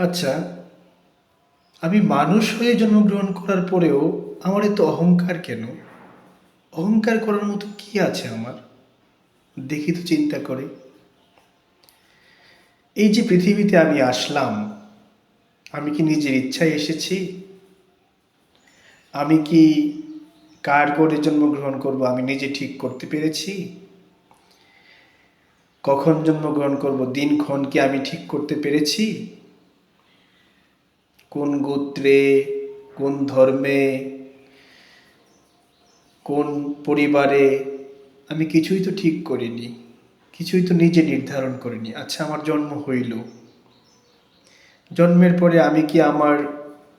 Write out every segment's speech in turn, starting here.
আচ্ছা, আমি মানুষ হয়ে জন্মগ্রহণ করার পরেও আমার এত অহংকার কেন? অহংকার করার মতো কি আছে আমার? দেখি তো চিন্তা করে। এই যে পৃথিবীতে আমি আসলাম, আমি কি নিজের ইচ্ছায় এসেছি? আমি কি কার করে জন্মগ্রহণ করব আমি নিজে ঠিক করতে পেরেছি? কখন জন্মগ্রহণ করব দিনক্ষণ কি আমি ঠিক করতে পেরেছি? কোন গোত্রে, কোন ধর্মে, কোন পরিবারে, আমি কিছুই তো ঠিক করিনি, কিছুই তো নিজে নির্ধারণ করিনি। আচ্ছা, আমার জন্ম হইল, জন্মের পরে আমি কি আমার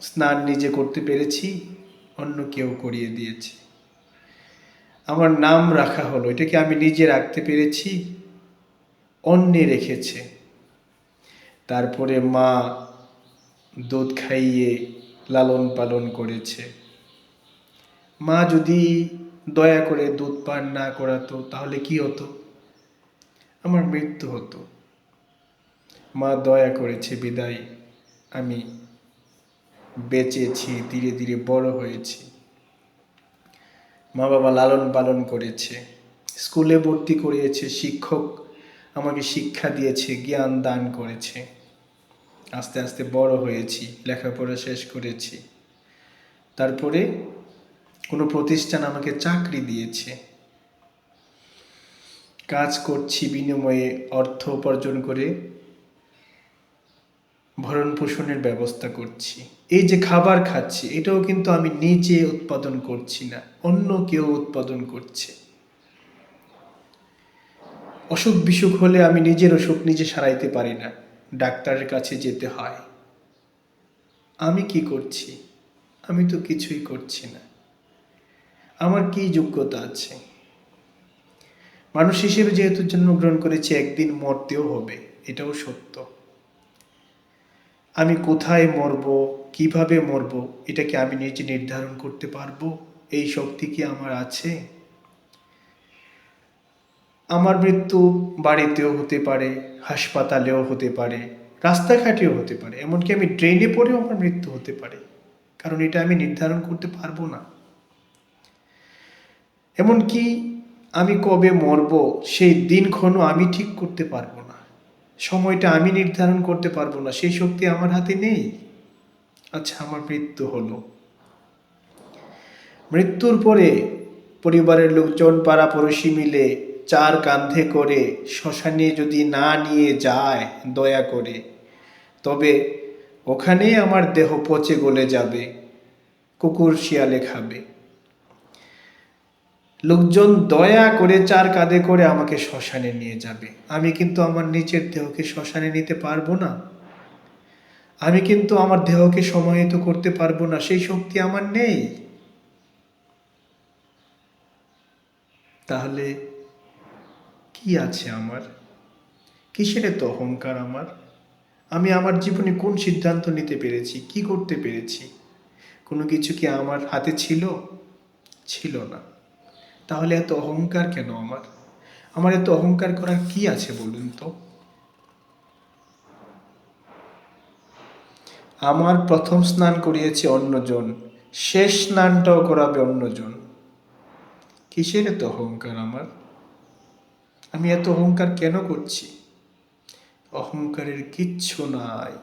স্নান নিজে করতে পেরেছি? অন্য কেউ করিয়ে দিয়েছে। আমার নাম রাখা হলো, এটা কি আমি নিজে রাখতে পেরেছি? অন্যে রেখেছে। তারপরে মা দুধ খাইয়ে লালন পালন করেছে। মা যদি দয়া করে দুধ পান না করাতো তাহলে কি হতো? আমার মৃত্যু হতো। মা দয়া করেছে বিদায় আমি বেঁচেছি, ধীরে ধীরে বড় হয়েছি। মা বাবা লালন পালন করেছে, স্কুলে ভর্তি করিয়েছে, শিক্ষক আমাকে শিক্ষা দিয়েছে, জ্ঞান দান করেছে। আস্তে আস্তে বড় হয়েছি, লেখাপড়া শেষ করেছি। তারপরে কোনো প্রতিষ্ঠান আমাকে চাকরি দিয়েছে, কাজ করছি, বিনিময়ে অর্থ উপার্জন করে ভরণ পোষণের ব্যবস্থা করছি। এই যে খাবার খাচ্ছি, এটাও কিন্তু আমি নিজে উৎপাদন করছি না, অন্য কেউ উৎপাদন করছে। অসুখ বিসুখ হলে আমি নিজের অসুখ নিজে সারাইতে পারি না, ডাক্তারের কাছে যেতে হয়। আমি কি করছি? আমি তো কিছুই করছি না। আমার কি যোগ্যতা আছে? মানুষ হিসেবে যেহেতু জন্মগ্রহণ করেছি, একদিন মরতেও হবে, এটাও সত্য। আমি কোথায় মরব, কিভাবে মরব, এটা কি আমি নিজে নির্ধারণ করতে পারবো? এই শক্তি কি আমার আছে? আমার মৃত্যু বাড়িতেও হতে পারে, হাসপাতালেও হতে পারে, রাস্তাঘাটেও হতে পারে, এমনকি আমি ট্রেনে পড়েও আমার মৃত্যু হতে পারে, কারণ এটা আমি নির্ধারণ করতে পারবো না। এমনকি আমি কবে মরব সেই দিনক্ষণও আমি ঠিক করতে পারবো না, সময়টা আমি নির্ধারণ করতে পারবো না, সেই শক্তি আমার হাতে নেই। আচ্ছা, আমার মৃত্যু হলো, মৃত্যুর পরে পরিবারের লোকজন পাড়াপড়শি মিলে চার কাঁধে করে শ্মশানে যদি না নিয়ে যায় দয়া করে, তবে ওখানেই আমার দেহ পচে গলে যাবে, কুকুর শিয়ালে খাবে। লোকজন দয়া করে চার কাঁধে করে আমাকে শ্মশানে নিয়ে যাবে, আমি কিন্তু আমার নিজের দেহকে শ্মশানে নিতে পারবো না। আমি কিন্তু আমার দেহকে সমাহিত করতে পারবো না, সেই শক্তি আমার নেই। তাহলে কি আছে আমার? কিসের এত অহংকার আমার? আমি আমার জীবনে কোন সিদ্ধান্ত নিতে পেরেছি, কি করতে পেরেছি? কোনো কিছু কি আমার হাতে ছিল? ছিল না। তাহলে এত অহংকার কেন আমার? আমার এত অহংকার করার কি আছে বলুন তো? আমার প্রথম স্নান করিয়েছে অন্যজন, শেষ স্নানটাও করাবে অন্যজন। কিসের এত অহংকার আমার? আমি এত অহংকার কেন করছি? অহংকারের কিচ্ছু নাই।